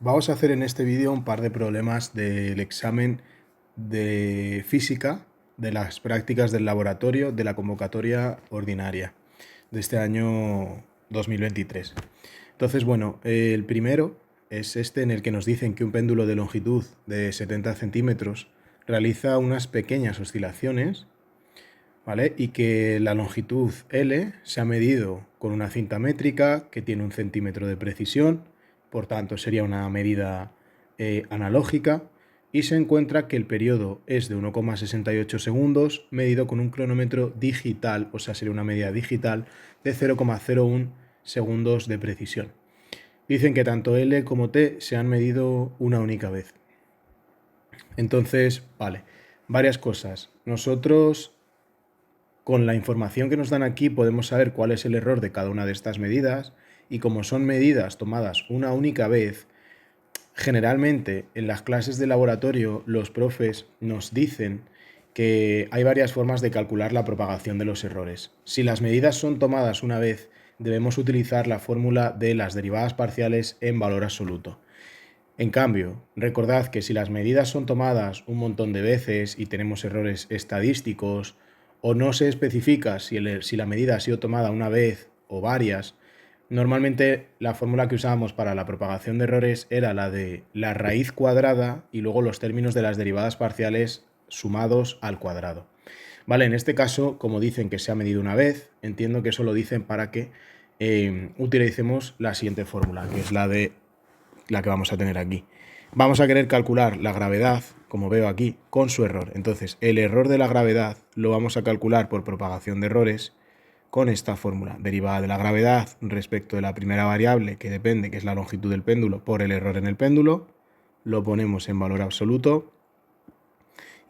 Vamos a hacer en este vídeo un par de problemas del examen de física de las prácticas del laboratorio de la convocatoria ordinaria de este año 2023. Entonces, bueno, el primero es este en el que nos dicen que un péndulo de longitud de 70 centímetros realiza unas pequeñas oscilaciones, ¿vale? Y que la longitud L se ha medido con una cinta métrica que tiene 1 centímetro de precisión, por tanto sería una medida analógica, y se encuentra que el periodo es de 1,68 segundos medido con un cronómetro digital, o sea, sería una medida digital de 0,01 segundos de precisión. Dicen que tanto L como T se han medido una única vez. Entonces, vale, varias cosas. Nosotros, con la información que nos dan aquí, podemos saber cuál es el error de cada una de estas medidas, y como son medidas tomadas una única vez, generalmente en las clases de laboratorio los profes nos dicen que hay varias formas de calcular la propagación de los errores. Si las medidas son tomadas una vez, debemos utilizar la fórmula de las derivadas parciales en valor absoluto. En cambio, recordad que si las medidas son tomadas un montón de veces y tenemos errores estadísticos, o no se especifica si la medida ha sido tomada una vez o varias, normalmente la fórmula que usábamos para la propagación de errores era la de la raíz cuadrada y luego los términos de las derivadas parciales sumados al cuadrado. Vale, en este caso, como dicen que se ha medido una vez, entiendo que eso lo dicen para que utilicemos la siguiente fórmula, que es la que vamos a tener aquí. Vamos a querer calcular la gravedad, como veo aquí, con su error. Entonces, el error de la gravedad lo vamos a calcular por propagación de errores con esta fórmula. Derivada de la gravedad respecto de la primera variable, que depende, que es la longitud del péndulo, por el error en el péndulo. Lo ponemos en valor absoluto.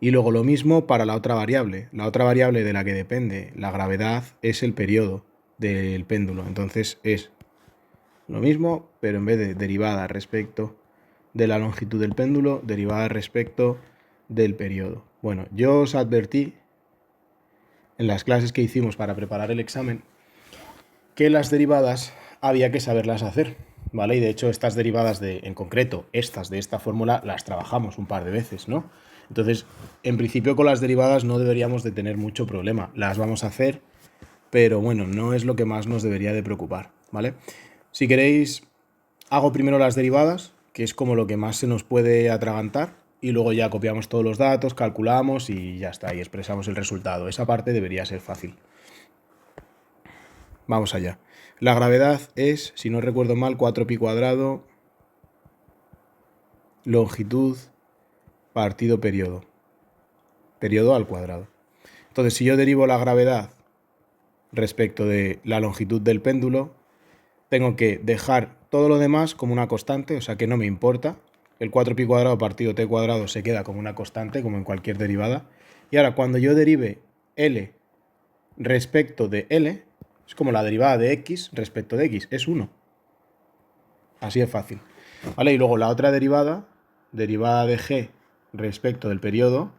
Y luego lo mismo para la otra variable. La otra variable de la que depende la gravedad es el periodo del péndulo. Entonces es lo mismo, pero en vez de derivada respecto de la longitud del péndulo, derivada respecto del periodo. Bueno, yo os advertí en las clases que hicimos para preparar el examen que las derivadas había que saberlas hacer, ¿vale? Y de hecho estas derivadas en concreto, estas de esta fórmula, las trabajamos un par de veces, ¿no? Entonces, en principio con las derivadas no deberíamos de tener mucho problema. Las vamos a hacer, pero bueno, no es lo que más nos debería de preocupar, ¿vale? Si queréis, hago primero las derivadas, que es como lo que más se nos puede atragantar, y luego ya copiamos todos los datos, calculamos y ya está, y expresamos el resultado. Esa parte debería ser fácil. Vamos allá. La gravedad es, si no recuerdo mal, 4pi cuadrado, longitud partido periodo. Periodo al cuadrado. Entonces, si yo derivo la gravedad respecto de la longitud del péndulo, tengo que dejar todo lo demás como una constante, o sea que no me importa. El 4pi cuadrado partido t cuadrado se queda como una constante, como en cualquier derivada. Y ahora, cuando yo derive L respecto de L, es como la derivada de x respecto de x, es 1. Así de fácil. ¿Vale? Y luego la otra derivada, derivada de g respecto del periodo,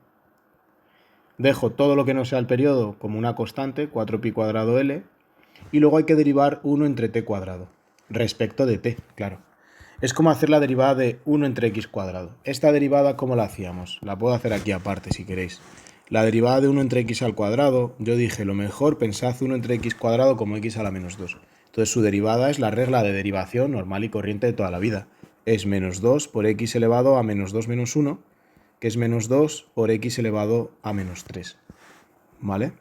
dejo todo lo que no sea el periodo como una constante, 4pi cuadrado L, y luego hay que derivar 1 entre t cuadrado, respecto de t, claro. Es como hacer la derivada de 1 entre x cuadrado. Esta derivada, ¿cómo la hacíamos? La puedo hacer aquí aparte si queréis. La derivada de 1 entre x al cuadrado, yo dije, lo mejor, pensad 1 entre x cuadrado como x a la menos 2. Entonces su derivada es la regla de derivación normal y corriente de toda la vida. Es menos 2 por x elevado a menos 2 menos 1, que es menos 2 por x elevado a menos 3. ¿Vale?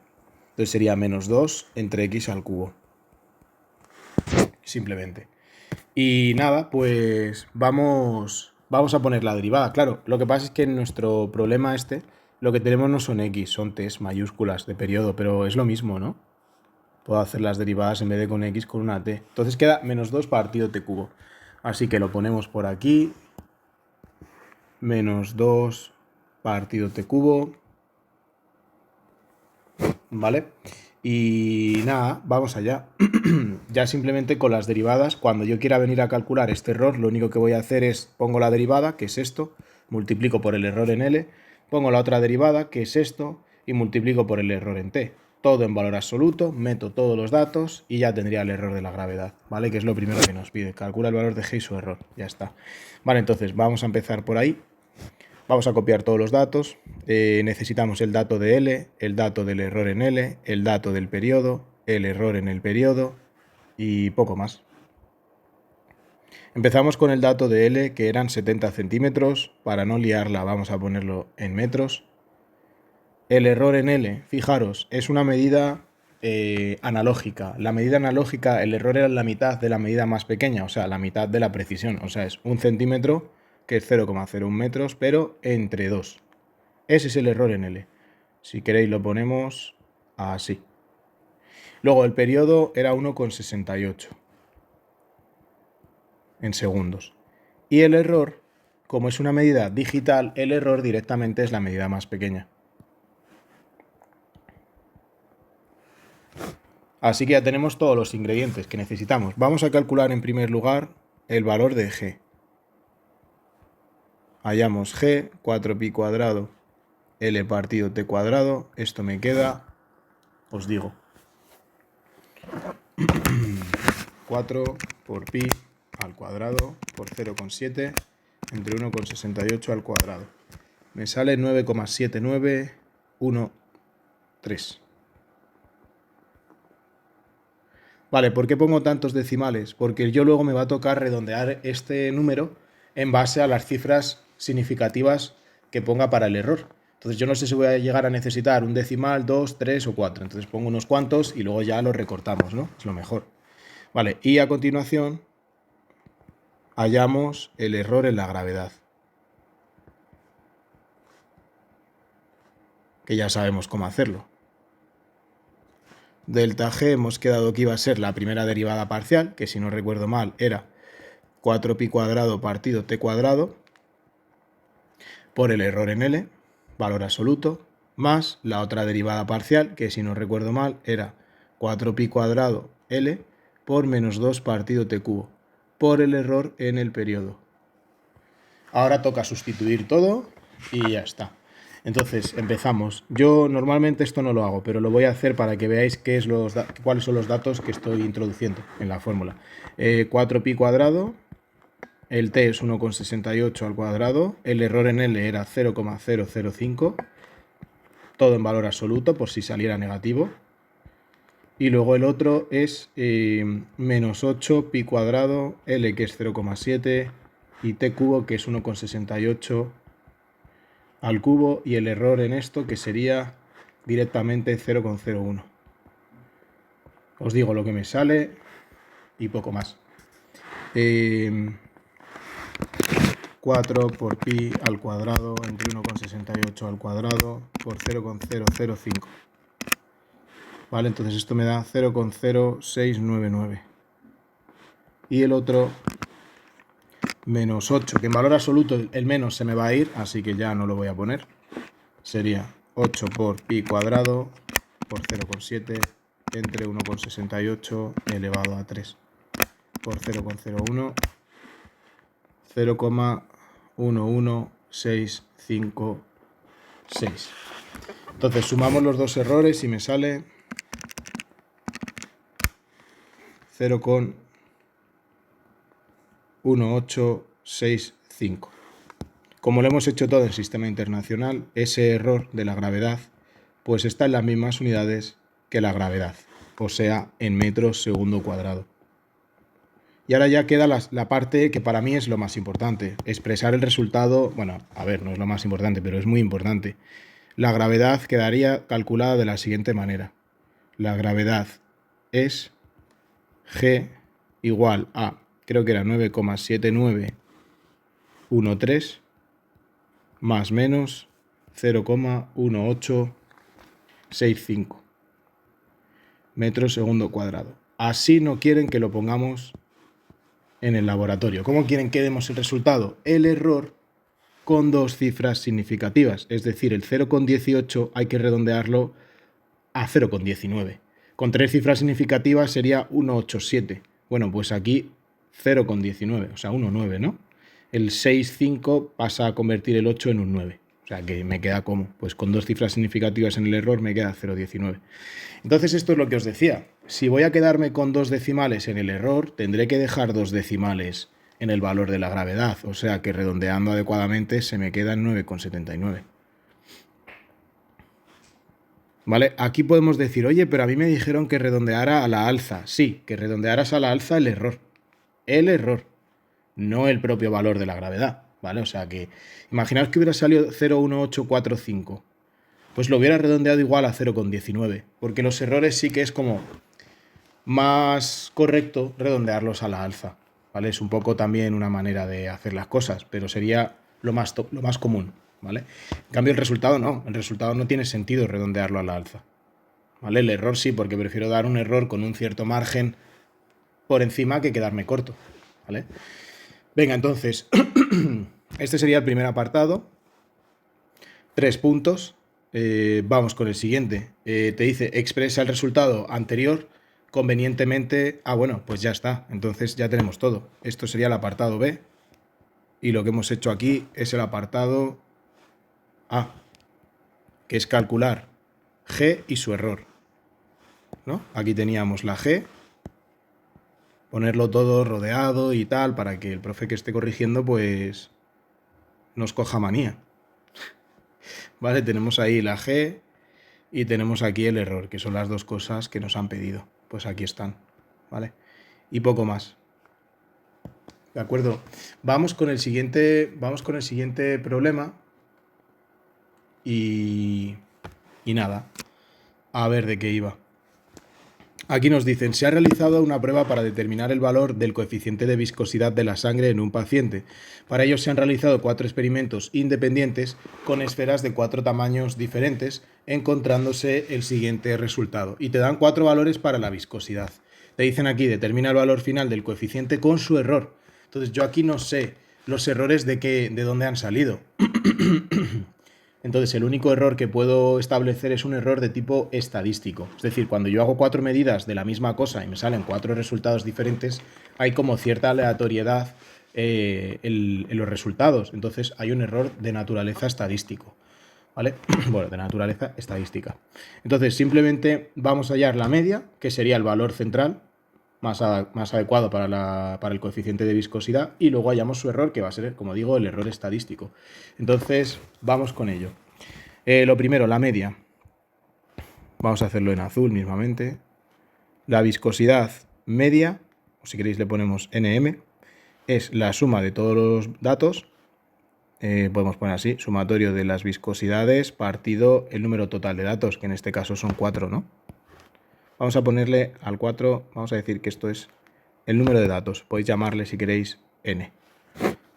Entonces sería menos 2 entre x al cubo. Simplemente. Y nada, pues vamos a poner la derivada. Claro, lo que pasa es que en nuestro problema lo que tenemos no son x, son t's mayúsculas de periodo, pero es lo mismo, ¿no? Puedo hacer las derivadas en vez de con x con una t. Entonces queda menos 2 partido t cubo. Así que lo ponemos por aquí. Menos 2 partido t cubo. ¿Vale? Y nada, vamos allá. Ya simplemente con las derivadas, cuando yo quiera venir a calcular este error, lo único que voy a hacer es pongo la derivada, que es esto, multiplico por el error en L, pongo la otra derivada, que es esto, y multiplico por el error en T. todo en valor absoluto, meto todos los datos y ya tendría el error de la gravedad, ¿vale? Que es lo primero que nos pide. Calcula el valor de G y su error, ya está. Vale, entonces vamos a empezar por ahí. Vamos a copiar todos los datos. Necesitamos el dato de L, el dato del error en L, el dato del periodo, el error en el periodo y poco más. Empezamos con el dato de L, que eran 70 centímetros. Para no liarla vamos a ponerlo en metros. El error en L, fijaros, es una medida analógica. La medida analógica, el error era la mitad de la medida más pequeña, o sea, la mitad de la precisión. O sea, es 1 centímetro, que es 0,01 metros, pero entre 2. Ese es el error en L. Si queréis lo ponemos así. Luego el periodo era 1,68 en segundos. Y el error, como es una medida digital, el error directamente es la medida más pequeña. Así que ya tenemos todos los ingredientes que necesitamos. Vamos a calcular en primer lugar el valor de G. Hallamos G, 4pi cuadrado, L partido T cuadrado. Esto me queda, os digo, 4 por pi al cuadrado por 0,7 entre 1,68 al cuadrado. Me sale 9,7913. Vale, ¿por qué pongo tantos decimales? Porque yo luego me va a tocar redondear este número en base a las cifras significativas que ponga para el error. Entonces yo no sé si voy a llegar a necesitar un decimal, 2, 3 o 4. Entonces pongo unos cuantos y luego ya los recortamos, ¿no? Es lo mejor. Vale, y a continuación hallamos el error en la gravedad, que ya sabemos cómo hacerlo. Delta G hemos quedado que iba a ser la primera derivada parcial, que si no recuerdo mal era 4pi cuadrado partido T cuadrado por el error en L, valor absoluto, más la otra derivada parcial, que si no recuerdo mal era 4pi cuadrado L por menos 2 partido T cubo, por el error en el periodo. Ahora toca sustituir todo y ya está. Entonces empezamos. Yo normalmente esto no lo hago, pero lo voy a hacer para que veáis cuáles son los datos que estoy introduciendo en la fórmula. 4pi cuadrado, el t es 1,68 al cuadrado, el error en L era 0,005, todo en valor absoluto por si saliera negativo. Y luego el otro es menos 8 pi cuadrado, L que es 0,7 y T cubo que es 1,68 al cubo y el error en esto que sería directamente 0,01. Os digo lo que me sale y poco más. 4 por pi al cuadrado entre 1,68 al cuadrado por 0,005. Vale, entonces esto me da 0,0699. Y el otro menos 8, que en valor absoluto el menos se me va a ir, así que ya no lo voy a poner. Sería 8 por pi cuadrado por 0,7 entre 1,68 elevado a 3 por 0,01, 0,11656. Entonces sumamos los dos errores y me sale 0,1865. Como lo hemos hecho todo en sistema internacional, ese error de la gravedad pues está en las mismas unidades que la gravedad, o sea, en metros segundo cuadrado. Y ahora ya queda la parte que para mí es lo más importante, expresar el resultado. Bueno, a ver, no es lo más importante, pero es muy importante. La gravedad quedaría calculada de la siguiente manera. La gravedad es G igual a, creo que era 9,7913 más menos 0,1865 metros segundo cuadrado. Así no quieren que lo pongamos en el laboratorio. ¿Cómo quieren que demos el resultado? El error con dos cifras significativas, es decir, el 0,18 hay que redondearlo a 0,19. Con tres cifras significativas sería 187. Bueno, pues aquí 0,19, o sea, 1,9, ¿no? El 6,5 pasa a convertir el 8 en un 9. O sea que me queda como, pues con dos cifras significativas en el error me queda 0,19. Entonces esto es lo que os decía. Si voy a quedarme con dos decimales en el error, tendré que dejar dos decimales en el valor de la gravedad. O sea que redondeando adecuadamente se me queda en 9,79. ¿Vale? Aquí podemos decir, oye, pero a mí me dijeron que redondeara a la alza. Sí, que redondearas a la alza el error. El error, no el propio valor de la gravedad. ¿Vale? O sea que, imaginaos que hubiera salido 0,1845. Pues lo hubiera redondeado igual a 0,19. Porque los errores sí que es como más correcto redondearlos a la alza. ¿Vale? Es un poco también una manera de hacer las cosas, pero sería lo más común. ¿Vale? En cambio, el resultado no tiene sentido redondearlo a la alza. ¿Vale? El error sí, porque prefiero dar un error con un cierto margen por encima que quedarme corto. ¿Vale? Venga, entonces, este sería el primer apartado. 3 puntos. Vamos con el siguiente. Te dice, expresa el resultado anterior convenientemente. Ah, bueno, pues ya está. Entonces ya tenemos todo. Esto sería el apartado B. Y lo que hemos hecho aquí es el apartado A, que es calcular G y su error. ¿No? Aquí teníamos la G, ponerlo todo rodeado y tal, para que el profe que esté corrigiendo, pues, nos coja manía. Vale, tenemos ahí la G y tenemos aquí el error, que son las dos cosas que nos han pedido. Pues aquí están, ¿vale? Y poco más. ¿De acuerdo? Vamos con el siguiente problema. Y nada, a ver de qué iba. Aquí nos dicen, se ha realizado una prueba para determinar el valor del coeficiente de viscosidad de la sangre en un paciente. Para ello se han realizado 4 experimentos independientes con esferas de 4 tamaños diferentes, encontrándose el siguiente resultado. Y te dan 4 valores para la viscosidad. Te dicen aquí, determina el valor final del coeficiente con su error. Entonces yo aquí no sé los errores de dónde han salido. Entonces, el único error que puedo establecer es un error de tipo estadístico. Es decir, cuando yo hago 4 medidas de la misma cosa y me salen 4 resultados diferentes, hay como cierta aleatoriedad en los resultados. Entonces, hay un error de naturaleza estadístico. ¿Vale? Bueno, de naturaleza estadística. Entonces, simplemente vamos a hallar la media, que sería el valor central, más adecuado para el coeficiente de viscosidad, y luego hallamos su error, que va a ser, como digo, el error estadístico. Entonces, vamos con ello. Lo primero, la media. Vamos a hacerlo en azul mismamente. La viscosidad media, o si queréis le ponemos NM, es la suma de todos los datos. Podemos poner así, sumatorio de las viscosidades partido el número total de datos, que en este caso son 4, ¿no? Vamos a ponerle al 4, vamos a decir que esto es el número de datos. Podéis llamarle, si queréis, n.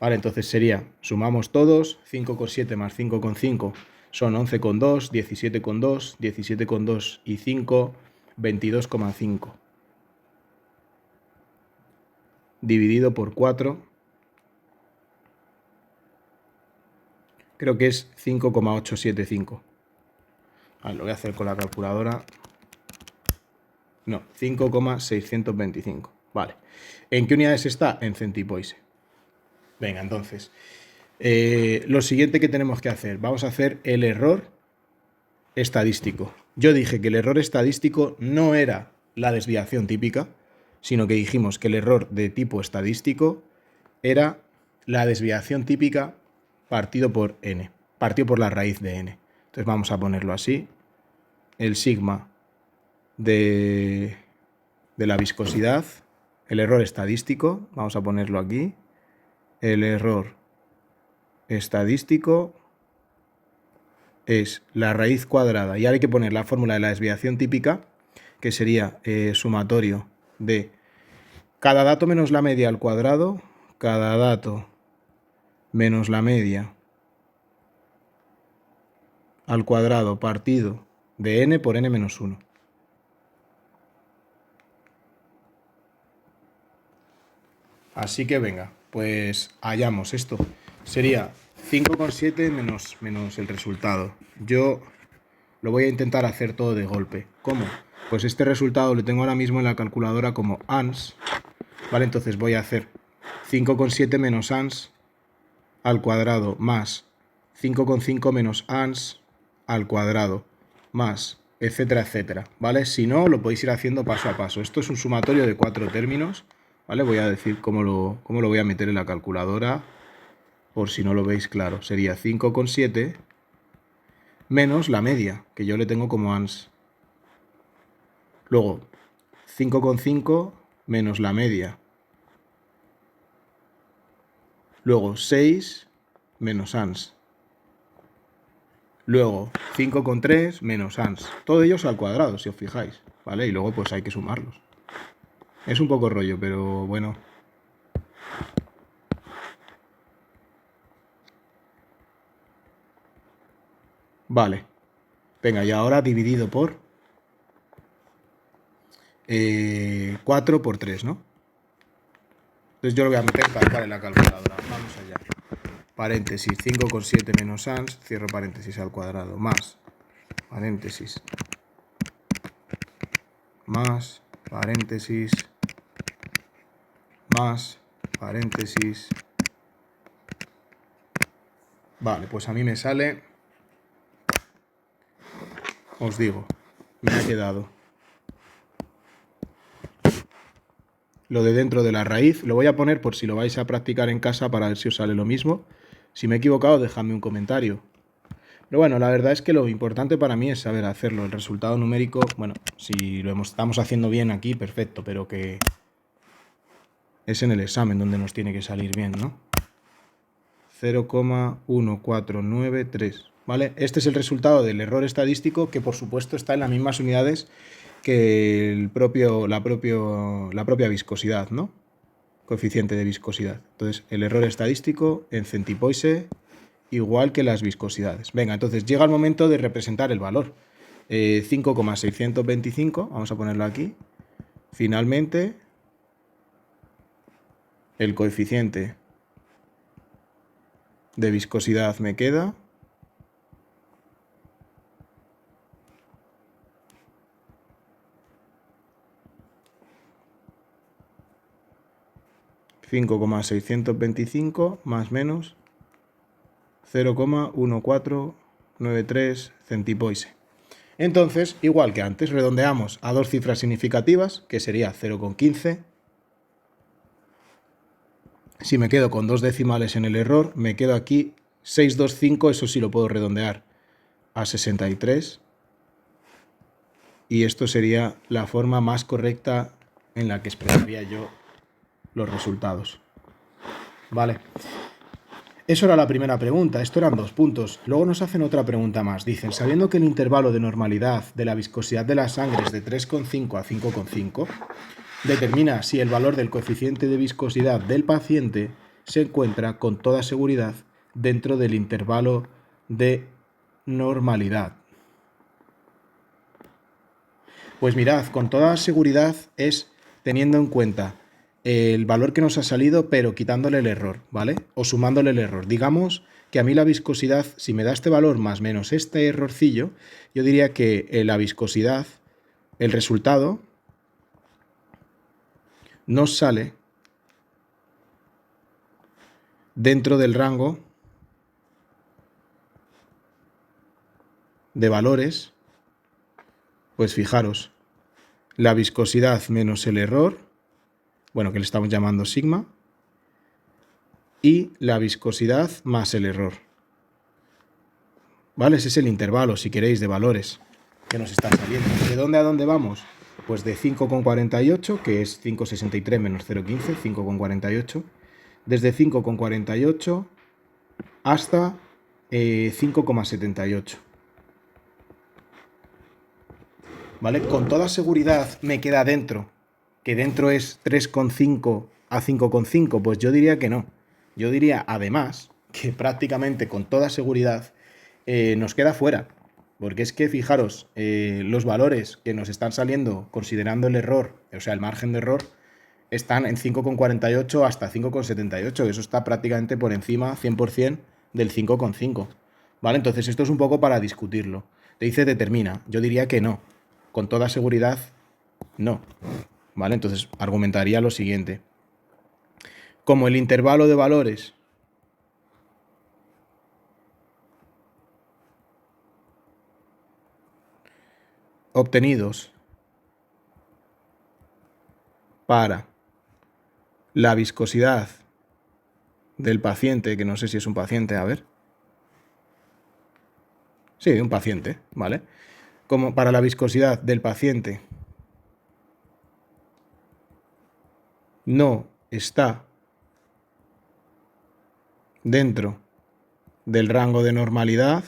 Vale, entonces sería, sumamos todos, 5,7 más 5,5 son 11,2, 17,2, 17,2 y 5, 22,5. Dividido por 4, creo que es 5,875. Vale, lo voy a hacer con la calculadora. No, 5,625. Vale. ¿En qué unidades está? En centipoise. Venga, entonces. Lo siguiente que tenemos que hacer. Vamos a hacer el error estadístico. Yo dije que el error estadístico no era la desviación típica, sino que dijimos que el error de tipo estadístico era la desviación típica partido por n. Partido por la raíz de n. Entonces vamos a ponerlo así. El sigma de la viscosidad, el error estadístico, vamos a ponerlo aquí, el error estadístico es la raíz cuadrada, y ahora hay que poner la fórmula de la desviación típica, que sería sumatorio de cada dato menos la media al cuadrado, cada dato menos la media al cuadrado partido de n por n menos 1. Así que venga, pues hallamos esto. Sería 5,7 menos el resultado. Yo lo voy a intentar hacer todo de golpe. ¿Cómo? Pues este resultado lo tengo ahora mismo en la calculadora como ans. ¿Vale? Entonces voy a hacer 5,7 menos ans al cuadrado más 5,5 menos ans al cuadrado, más, etcétera, etcétera, ¿vale? Si no, lo podéis ir haciendo paso a paso. Esto es un sumatorio de 4 términos, ¿vale? Voy a decir cómo lo voy a meter en la calculadora, por si no lo veis claro. Sería 5,7 menos la media, que yo le tengo como ans. Luego, 5,5 menos la media. Luego, 6 menos ans. Luego, 5,3 menos ans. Todo ello al cuadrado, si os fijáis, ¿vale? Y luego, pues hay que sumarlos. Es un poco rollo, pero bueno. Vale. Venga, y ahora dividido por 4 por 3, ¿no? Entonces yo lo voy a meter tal cual en la calculadora. Vamos allá. Paréntesis, 5,7 menos ans, cierro paréntesis al cuadrado, más, paréntesis, más, paréntesis, más, paréntesis. Vale, pues a mí me sale, os digo, me ha quedado lo de dentro de la raíz. Lo voy a poner por si lo vais a practicar en casa para ver si os sale lo mismo. Si me he equivocado, dejadme un comentario. Pero bueno, la verdad es que lo importante para mí es saber hacerlo. El resultado numérico, bueno, si lo estamos haciendo bien aquí, perfecto, pero que es en el examen donde nos tiene que salir bien, ¿no? 0,1493, ¿vale? Este es el resultado del error estadístico, que por supuesto está en las mismas unidades que la propia viscosidad, ¿no? Coeficiente de viscosidad. Entonces, el error estadístico en centipoise igual que las viscosidades. Venga, entonces llega el momento de representar el valor. 5,625, vamos a ponerlo aquí. Finalmente, el coeficiente de viscosidad me queda 5,625 más menos 0,1493 centipoise. Entonces, igual que antes, redondeamos a dos cifras significativas, que sería 0,15. Si me quedo con dos decimales en el error, me quedo aquí 625, eso sí lo puedo redondear a 63. Y esto sería la forma más correcta en la que expresaría yo los resultados. Vale. Eso era la primera pregunta, esto eran 2 puntos. Luego nos hacen otra pregunta más. Dicen, sabiendo que el intervalo de normalidad de la viscosidad de la sangre es de 3,5 a 5,5, determina si el valor del coeficiente de viscosidad del paciente se encuentra con toda seguridad dentro del intervalo de normalidad. Pues mirad, con toda seguridad es teniendo en cuenta el valor que nos ha salido, pero quitándole el error, ¿vale? O sumándole el error. Digamos que a mí la viscosidad, si me da este valor más menos este errorcillo, yo diría que la viscosidad, el resultado, nos sale dentro del rango de valores. Pues fijaros, la viscosidad menos el error, bueno, que le estamos llamando sigma, y la viscosidad más el error. ¿Vale? Ese es el intervalo, si queréis, de valores que nos está saliendo. ¿De dónde a dónde vamos? Pues de 5,48, que es 5,63 menos 0,15, 5,48. Desde 5,48 hasta 5,78. ¿Vale? Con toda seguridad me queda dentro, que dentro es 3,5 a 5,5, pues yo diría que no. Yo diría, además, que prácticamente con toda seguridad nos queda fuera. Porque es que, fijaros, los valores que nos están saliendo considerando el error, o sea, el margen de error, están en 5,48 hasta 5,78. Eso está prácticamente por encima, 100%, del 5,5. ¿Vale? Entonces esto es un poco para discutirlo. Te dice determina. Yo diría que no. Con toda seguridad, no. ¿Vale? Entonces argumentaría lo siguiente. Como el intervalo de valores obtenidos para la viscosidad del paciente, que no sé si es un paciente, a ver. Sí, un paciente, ¿vale? Como para la viscosidad del paciente no está dentro del rango de normalidad,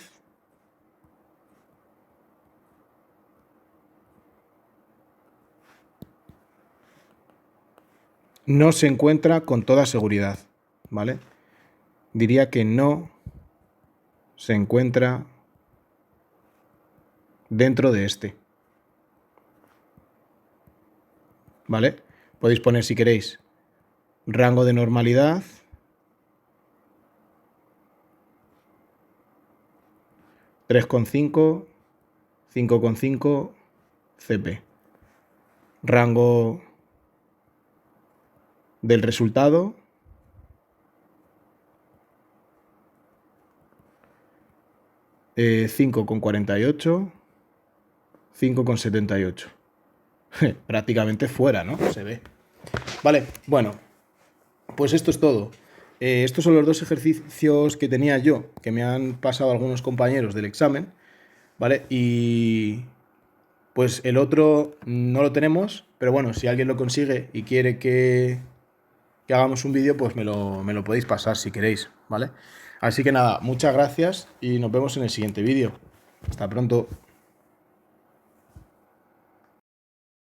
no se encuentra con toda seguridad, ¿vale? Diría que no se encuentra dentro de este, ¿vale? Podéis poner, si queréis, rango de normalidad, 3,5, 5,5 CP. Rango del resultado, 5,48, 5,78. Prácticamente fuera, ¿no? Se ve. Vale, bueno, pues esto es todo. Estos son los dos ejercicios que tenía yo, que me han pasado algunos compañeros del examen, ¿vale? Y pues el otro no lo tenemos, pero bueno, si alguien lo consigue y quiere que hagamos un vídeo, pues me lo podéis pasar si queréis, ¿vale? Así que nada, muchas gracias y nos vemos en el siguiente vídeo. Hasta pronto.